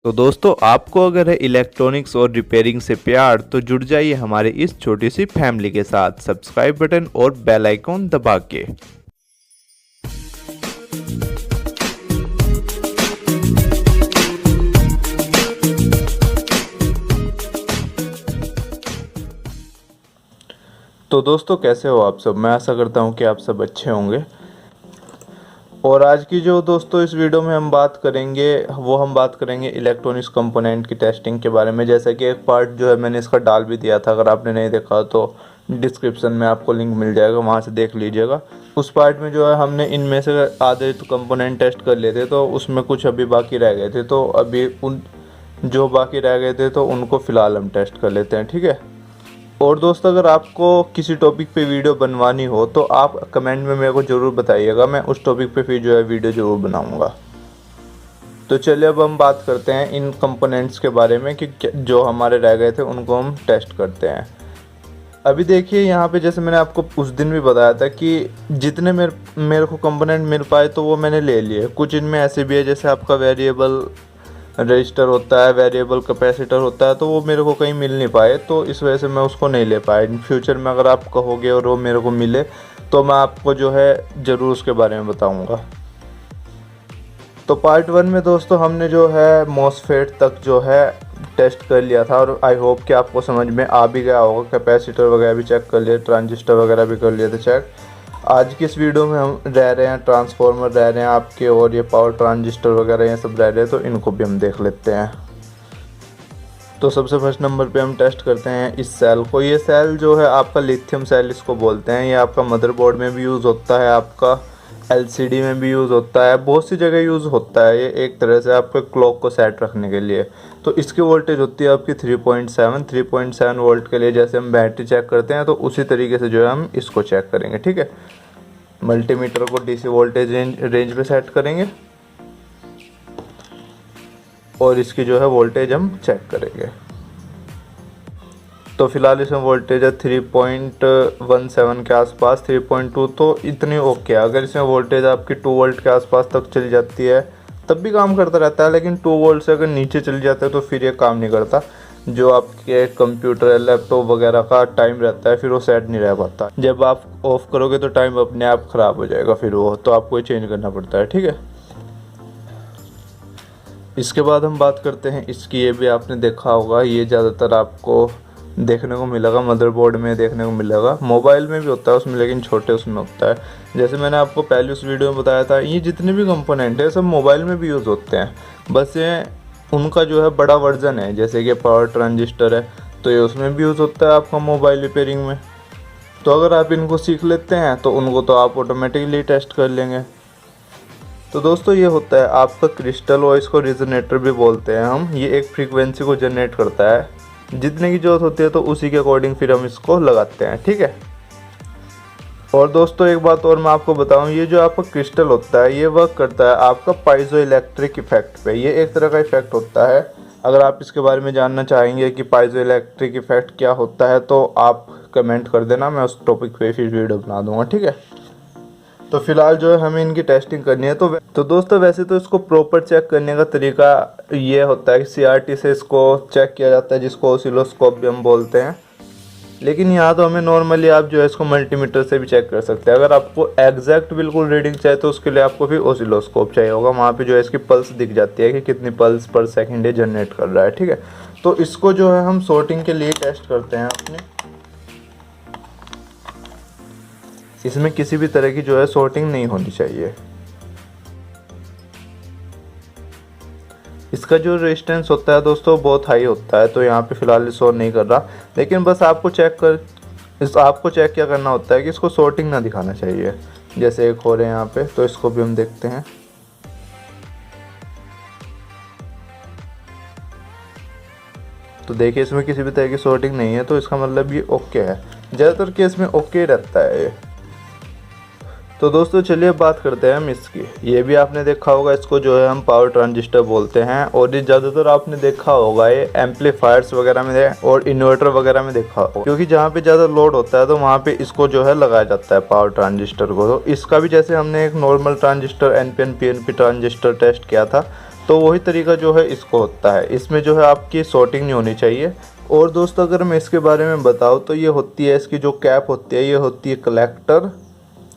तो दोस्तों आपको अगर है इलेक्ट्रॉनिक्स और रिपेयरिंग से प्यार तो जुड़ जाइए हमारे इस छोटी सी फैमिली के साथ सब्सक्राइब बटन और बेल आइकॉन दबा के। तो दोस्तों कैसे हो आप सब। मैं आशा करता हूँ कि आप सब अच्छे होंगे। और आज की जो दोस्तों इस वीडियो में हम बात करेंगे इलेक्ट्रॉनिक्स कंपोनेंट की टेस्टिंग के बारे में। जैसा कि एक पार्ट जो है मैंने इसका डाल भी दिया था, अगर आपने नहीं देखा तो डिस्क्रिप्शन में आपको लिंक मिल जाएगा, वहाँ से देख लीजिएगा। उस पार्ट में जो है हमने इनमें से आधे तो कंपोनेंट टेस्ट कर लिए थे, तो उसमें कुछ अभी बाकी रह गए थे, तो अभी उन जो बाकी रह गए थे तो उनको फ़िलहाल हम टेस्ट कर लेते हैं, ठीक है। और दोस्तों अगर आपको किसी टॉपिक पे वीडियो बनवानी हो तो आप कमेंट में मेरे को ज़रूर बताइएगा, मैं उस टॉपिक पे फिर जो है वीडियो ज़रूर बनाऊंगा। तो चलिए अब हम बात करते हैं इन कंपोनेंट्स के बारे में कि जो हमारे रह गए थे उनको हम टेस्ट करते हैं। अभी देखिए यहाँ पे जैसे मैंने आपको उस दिन भी बताया था कि जितने मेरे को कंपोनेंट मिल पाए तो वो मैंने ले लिए। कुछ इनमें ऐसे भी है जैसे आपका वेरिएबल रजिस्टर होता है, वेरिएबल कैपेसिटर होता है, तो वो मेरे को कहीं मिल नहीं पाए, तो इस वजह से मैं उसको नहीं ले पाया। इन फ्यूचर में अगर आप कहोगे और वो मेरे को मिले तो मैं आपको जो है ज़रूर उसके बारे में बताऊंगा। तो पार्ट 1 में दोस्तों हमने जो है मॉसफेट तक जो है टेस्ट कर लिया था, और आई होप कि आपको समझ में आ भी गया होगा। कैपेसिटर वगैरह भी चेक कर लिए, ट्रांजिस्टर वगैरह भी कर लिए थे चेक। आज की इस वीडियो में हम रह रहे हैं ट्रांसफार्मर रह रहे हैं आपके, और ये पावर ट्रांजिस्टर वगैरह ये सब रह रहे हैं, तो इनको भी हम देख लेते हैं। तो सबसे फर्स्ट नंबर पे हम टेस्ट करते हैं इस सेल को। ये सेल जो है आपका लिथियम सेल इसको बोलते हैं। ये आपका मदरबोर्ड में भी यूज़ होता है, आपका एलसीडी में भी यूज़ होता है, बहुत सी जगह यूज़ होता है। ये एक तरह से आपके क्लॉक को सेट रखने के लिए। तो इसकी वोल्टेज होती है आपकी 3.7 वोल्ट के लिए। जैसे हम बैटरी चेक करते हैं तो उसी तरीके से जो है हम इसको चेक करेंगे, ठीक है। मल्टीमीटर को डीसी वोल्टेज रेंज पे सेट करेंगे और इसकी जो है वोल्टेज हम चेक करेंगे। तो फिलहाल इसमें वोल्टेज है 3.17 के आसपास, 3.2, तो इतनी ओके है। अगर इसमें वोल्टेज आपकी 2 वोल्ट के आसपास तक चली जाती है तब भी काम करता रहता है, लेकिन 2 वोल्ट से अगर नीचे चली जाता है तो फिर ये काम नहीं करता। जो आपके कंप्यूटर लैपटॉप वगैरह का टाइम रहता है फिर वो सेट नहीं रह पाता। जब आप ऑफ करोगे तो टाइम अपने आप ख़राब हो जाएगा, फिर वो तो आपको चेंज करना पड़ता है, ठीक है। इसके बाद हम बात करते हैं इसकी। ये भी आपने देखा होगा, ये ज़्यादातर आपको देखने को मिलेगा, मदरबोर्ड में देखने को मिलेगा, मोबाइल में भी होता है उसमें, लेकिन छोटे उसमें होता है। जैसे मैंने आपको पहले उस वीडियो में बताया था, ये जितने भी कंपोनेंट है सब मोबाइल में भी यूज़ होते हैं, बस ये उनका जो है बड़ा वर्जन है। जैसे कि पावर ट्रांजिस्टर है तो ये उसमें भी यूज़ होता है आपका मोबाइल रिपेयरिंग में। तो अगर आप इनको सीख लेते हैं तो उनको तो आप ऑटोमेटिकली टेस्ट कर लेंगे। तो दोस्तों ये होता है आपका क्रिस्टल, और इसको रिजोनेटर भी बोलते हैं हम। ये एक फ्रीक्वेंसी को जनरेट करता है, जितने की ज़रूरत होती है तो उसी के अकॉर्डिंग फिर हम इसको लगाते हैं, ठीक है। और दोस्तों एक बात और मैं आपको बताऊं, ये जो आपका क्रिस्टल होता है ये वर्क करता है आपका पाइजो इलेक्ट्रिक इफेक्ट पे। ये एक तरह का इफेक्ट होता है। अगर आप इसके बारे में जानना चाहेंगे कि पाइजो इलेक्ट्रिक इफेक्ट क्या होता है तो आप कमेंट कर देना, मैं उस टॉपिक पे फिर वीडियो बना दूंगा, ठीक है। तो फिलहाल जो है हमें इनकी टेस्टिंग करनी है। तो दोस्तों वैसे तो इसको प्रॉपर चेक करने का तरीका ये होता है कि CRT से इसको चेक किया जाता है, जिसको ऑसिलोस्कोप भी हम बोलते हैं। लेकिन यहाँ तो हमें नॉर्मली आप जो है इसको मल्टीमीटर से भी चेक कर सकते हैं। अगर आपको एग्जैक्ट बिल्कुल रीडिंग चाहिए तो उसके लिए आपको फिर ऑसिलोस्कोप चाहिए होगा। वहाँ पे जो है इसकी पल्स दिख जाती है कि कितनी पल्स पर सेकंड ये जनरेट कर रहा है, ठीक है। तो इसको जो है हम सॉर्टिंग के लिए टेस्ट करते हैं अपने। इसमें किसी भी तरह की जो है सॉर्टिंग नहीं होनी चाहिए। इसका जो रेजिस्टेंस होता है दोस्तों बहुत हाई होता है, तो यहाँ पे फिलहाल शो नहीं कर रहा, लेकिन बस आपको चेक क्या करना होता है कि इसको सॉर्टिंग ना दिखाना चाहिए। जैसे एक हो रहे हैं यहाँ पे, तो इसको भी हम देखते हैं। तो देखिए इसमें किसी भी तरह की सॉर्टिंग नहीं है, तो इसका मतलब ये ओके है। ज़्यादातर केस में ओके रहता है ये। तो दोस्तों चलिए बात करते हैं हम इसकी। ये भी आपने देखा होगा, इसको जो है हम पावर ट्रांजिस्टर बोलते हैं, और ये ज़्यादातर आपने देखा होगा ये एम्पलीफायर्स वगैरह में और इन्वर्टर वगैरह में देखा होगा, क्योंकि जहाँ पे ज़्यादा लोड होता है तो वहाँ पे इसको जो है लगाया जाता है पावर ट्रांजिस्टर को। तो इसका भी जैसे हमने एक normal transistor NPN PNP transistor test किया था, तो वही तरीका जो है इसको होता है, इसमें जो है आपकी सॉर्टिंग नहीं होनी चाहिए। और दोस्तों अगर मैं इसके बारे में बताऊँ तो ये होती है, इसकी जो कैप होती है ये होती है कलेक्टर,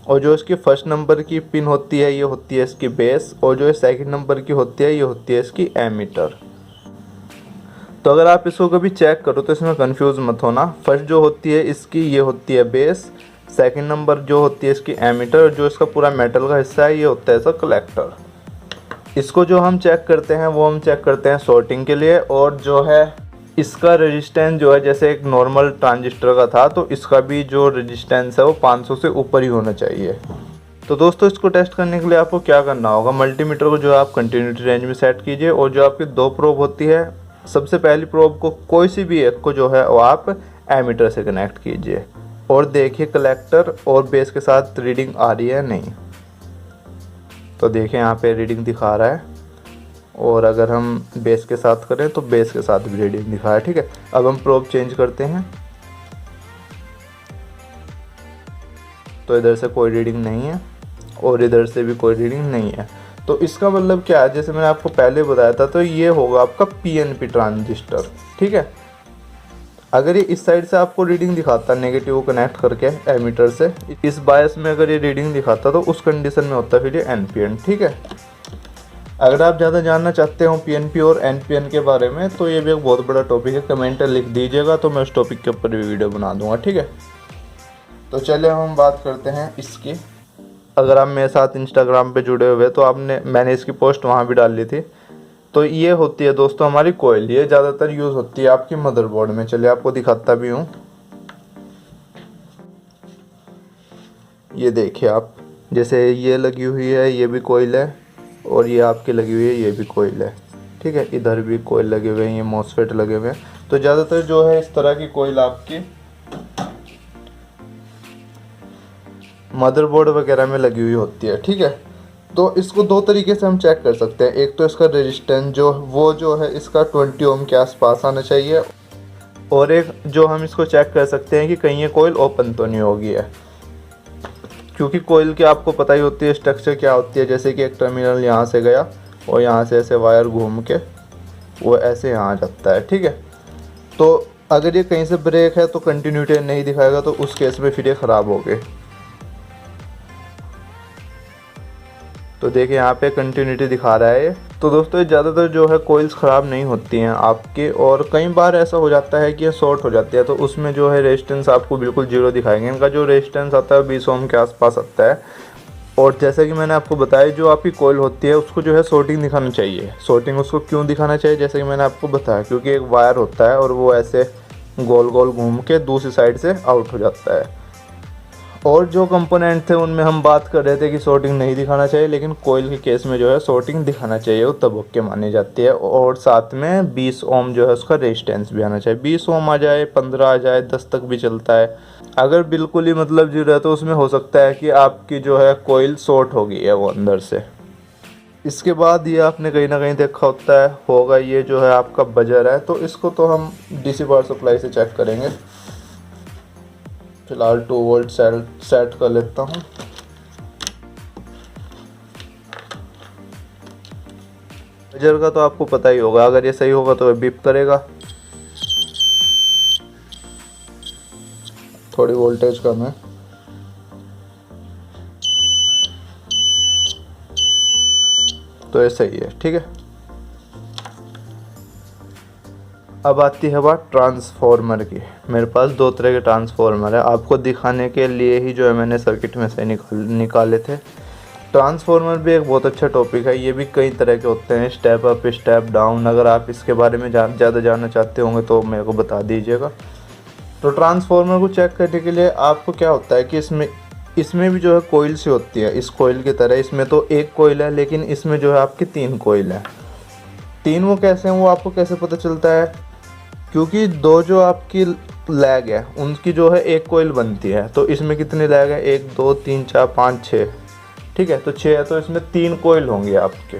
और जो इसकी फर्स्ट नंबर की पिन होती है ये होती है इसकी बेस, और जो सेकंड नंबर की होती है ये होती है इसकी एमीटर। तो अगर आप इसको कभी चेक करो तो इसमें कंफ्यूज मत होना, फर्स्ट जो होती है इसकी ये होती है बेस, सेकंड नंबर जो होती है इसकी एमीटर, और जो इसका पूरा मेटल का हिस्सा है ये होता है इसका कलेक्टर। इसको जो हम चेक करते हैं वो हम चेक करते हैं सॉर्टिंग के लिए, और जो है इसका रेजिस्टेंस जो है जैसे एक नॉर्मल ट्रांजिस्टर का था तो इसका भी जो रेजिस्टेंस है वो 500 से ऊपर ही होना चाहिए। तो दोस्तों इसको टेस्ट करने के लिए आपको क्या करना होगा, मल्टीमीटर को जो है आप कंटिन्यूटी रेंज में सेट कीजिए, और जो आपकी 2 प्रोब होती है, सबसे पहली प्रोब को कोई सी भी एक को जो है वो आप एमीटर से कनेक्ट कीजिए, और देखिए कलेक्टर और बेस के साथ रीडिंग आ रही है नहीं। तो देखिए यहाँ पे रीडिंग दिखा रहा है, और अगर हम बेस के साथ करें तो बेस के साथ भी रीडिंग दिखा रहा है। ठीक है, अब हम प्रोब चेंज करते हैं, तो इधर से कोई रीडिंग नहीं है और इधर से भी कोई रीडिंग नहीं है। तो इसका मतलब क्या है, जैसे मैंने आपको पहले बताया था, तो ये होगा आपका पीएनपी ट्रांजिस्टर। ठीक है, अगर ये इस साइड से आपको रीडिंग दिखाता नेगेटिव को कनेक्ट करके एमीटर से, इस बायस में अगर ये रीडिंग दिखाता तो उस कंडीशन में होता फिर ये एनपीएन। ठीक है, अगर आप ज़्यादा जानना चाहते हो पीएनपी और एनपीएन के बारे में तो ये भी एक बहुत बड़ा टॉपिक है, कमेंट लिख दीजिएगा तो मैं उस टॉपिक के ऊपर भी वीडियो बना दूंगा। ठीक है, तो चलिए हम बात करते हैं इसकी। अगर आप मेरे साथ इंस्टाग्राम पे जुड़े हुए तो मैंने इसकी पोस्ट वहाँ भी डाल ली थी। तो ये होती है दोस्तों हमारी कोयल, ये ज़्यादातर यूज़ होती है आपकी मदरबोर्ड में। चलिए आपको दिखाता भी हूँ, ये देखिए आप, जैसे ये लगी हुई है ये भी कोयल है, और ये आपकी लगी हुई है ये भी कोयल है। ठीक है, इधर भी कोयल लगे हुए हैं, ये मॉसफेट लगे हुए हैं। तो ज़्यादातर जो है इस तरह की कोयल आपकी मदरबोर्ड वगैरह में लगी हुई होती है। ठीक है, तो इसको 2 तरीके से हम चेक कर सकते हैं। एक तो इसका रेजिस्टेंस जो है इसका 20 ओम के आसपास आना चाहिए, और एक जो हम इसको चेक कर सकते हैं कि कहीं ये कोयल ओपन तो नहीं होगी है, क्योंकि कोयल की आपको पता ही होती है स्ट्रक्चर क्या होती है। जैसे कि एक टर्मिनल यहाँ से गया और यहाँ से ऐसे वायर घूम के वो ऐसे यहाँ आ जाता है। ठीक है, तो अगर ये कहीं से ब्रेक है तो कंटिन्यूटी नहीं दिखाएगा, तो उस केस में फिर ये ख़राब हो गए। तो देखिए यहाँ पे कंटिन्यूटी दिखा रहा है। तो दोस्तों ये ज़्यादातर जो है कोइल्स ख़राब नहीं होती हैं आपके, और कई बार ऐसा हो जाता है कि ये शॉर्ट हो जाती है, तो उसमें जो है रेजिस्टेंस आपको बिल्कुल जीरो दिखाएंगे। इनका जो रेजिस्टेंस आता है 20 ओम के आसपास आता है। और जैसे कि मैंने आपको बताया, जो आपकी कोयल होती है उसको जो है सॉर्टिंग दिखाना चाहिए। सॉर्टिंग उसको क्यों दिखाना चाहिए, जैसे कि मैंने आपको बताया, क्योंकि एक वायर होता है और वो ऐसे गोल गोल घूम के दूसरी साइड से आउट हो जाता है। और जो कंपोनेंट थे उनमें हम बात कर रहे थे कि सॉर्टिंग नहीं दिखाना चाहिए, लेकिन कोयल के केस में जो है सॉर्टिंग दिखाना चाहिए, वो तब ओके मानी जाती है। और साथ में 20 ओम जो है उसका रेजिस्टेंस भी आना चाहिए। 20 ओम आ जाए, 15 आ जाए, 10 तक भी चलता है। अगर बिल्कुल ही मतलब जीरो है तो उसमें हो सकता है कि आपकी जो है कोयल शॉर्ट हो गई है वो अंदर से। इसके बाद ये आपने कहीं ना कहीं देखा होगा ये जो है आपका बजर है, तो इसको तो हम डीसी पावर सप्लाई से चेक करेंगे। फिलहाल 2 वोल्ट सेट कर लेता हूँ। बजर का तो आपको पता ही होगा, अगर ये सही होगा तो बीप करेगा। थोड़ी वोल्टेज कम है, तो ये सही है। ठीक है, अब आती है बात ट्रांसफॉर्मर की। मेरे पास 2 तरह के ट्रांसफॉर्मर है, आपको दिखाने के लिए ही जो है मैंने सर्किट में से निकाले थे। ट्रांसफॉर्मर भी एक बहुत अच्छा टॉपिक है, ये भी कई तरह के होते हैं, स्टेप अप स्टेप डाउन। अगर आप इसके बारे में ज़्यादा जानना चाहते होंगे तो मेरे को बता दीजिएगा। तो ट्रांसफॉर्मर को चेक करने के लिए आपको क्या होता है कि इसमें भी जो है कोयल से होती है, इस कोयल की तरह। इसमें तो एक कोयल है, लेकिन इसमें जो है आपकी 3 कोयल है। 3 वो कैसे हैं, वो आपको कैसे पता चलता है, क्योंकि 2 जो आपकी लैग है उनकी जो है एक कोयल बनती है। तो इसमें कितनी लैग है, 1 2 3 4 5 6। ठीक है, तो 6 है, तो इसमें 3 कोयल होंगे आपके।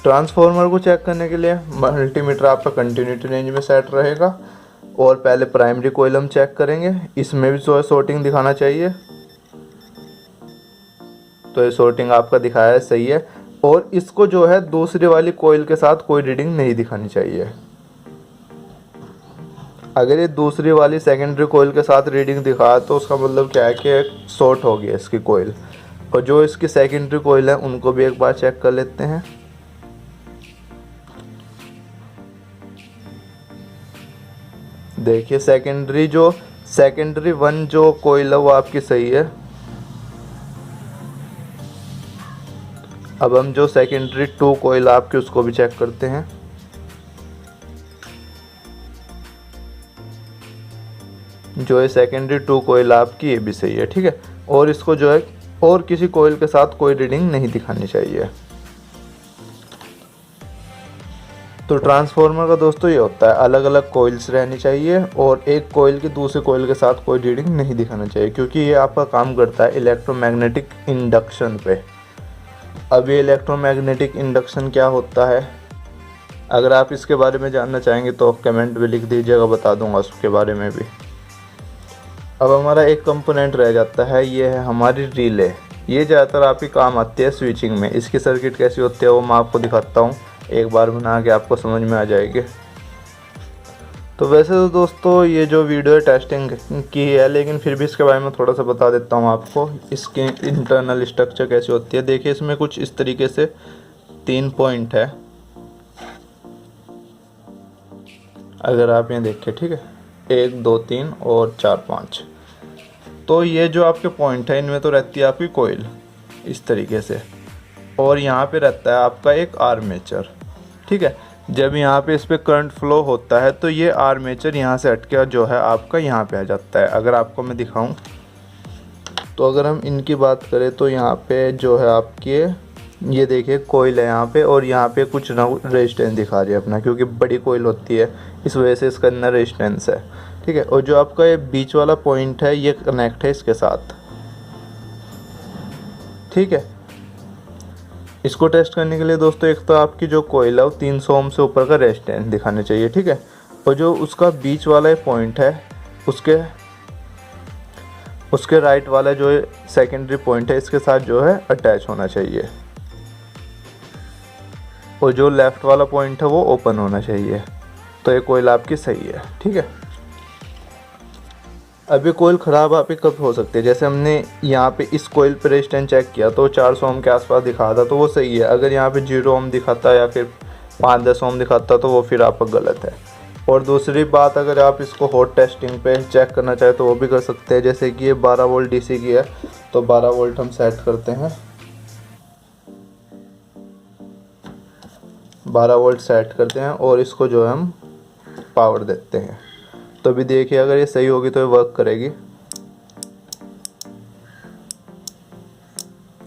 ट्रांसफॉर्मर को चेक करने के लिए मल्टीमीटर आपका कंटिन्यूटी रेंज में सेट रहेगा, और पहले प्राइमरी कोयल हम चेक करेंगे। इसमें भी जो है सॉर्टिंग दिखाना चाहिए, तो ये सॉर्टिंग आपका दिखाया है, सही है। और इसको जो है दूसरी वाली कोयल के साथ कोई रीडिंग नहीं दिखानी चाहिए। अगर ये दूसरी वाली सेकेंडरी कोयल के साथ रीडिंग दिखा तो उसका मतलब क्या है कि शॉर्ट हो गया इसकी कोयल। और जो इसकी सेकेंडरी कोयल है उनको भी एक बार चेक कर लेते हैं। देखिए सेकेंडरी 1 जो कोयल है वो आपकी सही है। अब हम जो सेकेंडरी 2 कोयल आपकी उसको भी चेक करते हैं। जो है सेकेंडरी 2 कोयल आपकी ये भी सही है, ठीक है। और इसको जो है और किसी कोयल के साथ कोई रीडिंग नहीं दिखानी चाहिए। तो ट्रांसफार्मर का दोस्तों ये होता है, अलग अलग कोयल्स रहनी चाहिए और एक कोयल की दूसरे कोयल के साथ कोई रीडिंग नहीं दिखाना चाहिए, क्योंकि ये आपका काम करता है इलेक्ट्रोमैग्नेटिक इंडक्शन पे। अब ये इलेक्ट्रोमैग्नेटिक इंडक्शन क्या होता है, अगर आप इसके बारे में जानना चाहेंगे तो कमेंट में लिख दीजिएगा, बता दूंगा उसके बारे में भी। अब हमारा एक कंपोनेंट रह जाता है, ये है हमारी रिले। ये ज़्यादातर आपकी काम आती है स्विचिंग में। इसकी सर्किट कैसी होती है वो मैं आपको दिखाता हूँ, एक बार बना के आपको समझ में आ जाएगी। तो वैसे तो दोस्तों ये जो वीडियो टेस्टिंग की है, लेकिन फिर भी इसके बारे में थोड़ा सा बता देता हूँ आपको, इसकी इंटरनल स्ट्रक्चर कैसी होती है। देखिए इसमें कुछ इस तरीके से 3 पॉइंट है, अगर आप यहाँ देखिए, ठीक है, 1 2 3 और 4 5। तो ये जो आपके पॉइंट है इनमें तो रहती है आपकी कोयल इस तरीके से, और यहाँ पे रहता है आपका एक आर्मेचर, ठीक है। जब यहाँ पे इस पर करंट फ्लो होता है तो ये आर्मेचर यहाँ से हटके जो है आपका यहाँ पे आ जाता है। अगर आपको मैं दिखाऊं तो अगर हम इनकी बात करें तो यहाँ पे जो है आपके ये देखिए कोयल है यहाँ पे, और यहाँ पे कुछ रेजिस्टेंस दिखा रही है अपना, क्योंकि बड़ी कोयल होती है इस वजह से इसका अंदर रेजिस्टेंस है, ठीक है। और जो आपका ये बीच वाला पॉइंट है ये कनेक्ट है इसके साथ, ठीक है। इसको टेस्ट करने के लिए दोस्तों एक तो आपकी जो कोयल है वो 300 ओम से ऊपर का रेजिस्टेंस दिखाने चाहिए, ठीक है। और जो उसका बीच वाला पॉइंट है उसके राइट वाला जो सेकेंडरी पॉइंट है इसके साथ जो है अटैच होना चाहिए, और जो लेफ़्ट वाला पॉइंट है वो ओपन होना चाहिए। तो ये कोयल आपकी सही है, ठीक है। अभी कोयल ख़राब आपकी कब हो सकती है, जैसे हमने यहाँ पे इस कोयल पे रेजिस्टेंस चेक किया तो 400 ओम के आसपास दिखा था, तो वो सही है। अगर यहाँ पे 0 ओम दिखाता या फिर 5-10 ओम दिखाता तो वो फिर आपका गलत है। और दूसरी बात, अगर आप इसको हॉट टेस्टिंग पे चेक करना चाहें तो वो भी कर सकते हैं। जैसे कि ये 12 वोल्ट डीसी की है, तो 12 वोल्ट हम सेट करते हैं, 12 वोल्ट सेट करते हैं और इसको जो है हम पावर देते हैं। तो अभी देखिए अगर ये सही होगी तो ये वर्क करेगी।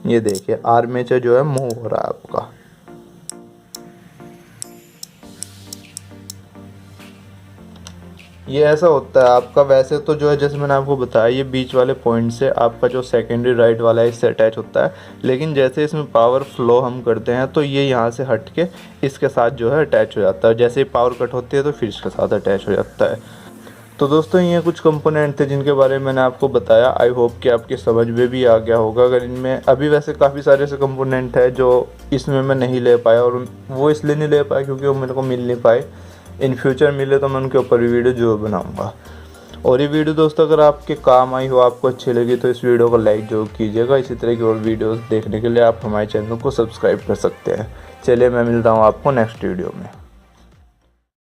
ये देखिए आर्मेचर जो है मूव हो रहा है आपका। ये ऐसा होता है आपका। वैसे तो जो है जैसे मैंने आपको बताया ये बीच वाले पॉइंट से आपका जो सेकेंडरी राइट वाला है इससे अटैच होता है, लेकिन जैसे इसमें पावर फ्लो हम करते हैं तो ये यहाँ से हट के इसके साथ जो है अटैच हो जाता है। जैसे ही पावर कट होती है तो फिर इसके साथ अटैच हो जाता है। तो दोस्तों ये कुछ कंपोनेंट थे जिनके बारे में मैंने आपको बताया। आई होप कि आपकी समझ में भी आ गया होगा। अगर इनमें अभी वैसे काफ़ी सारे ऐसे कंपोनेंट है जो इसमें मैं नहीं ले पाया, और वो इसलिए नहीं ले पाया क्योंकि वो मेरे को मिल नहीं पाए। इन फ्यूचर मिले तो मैं उनके ऊपर भी वीडियो जरूर बनाऊंगा। और ये वीडियो दोस्तों अगर आपके काम आई हो, आपको अच्छी लगी, तो इस वीडियो को लाइक जरूर कीजिएगा। इसी तरह की और वीडियोस देखने के लिए आप हमारे चैनल को सब्सक्राइब कर सकते हैं। चलिए मैं मिलता हूँ आपको नेक्स्ट वीडियो में।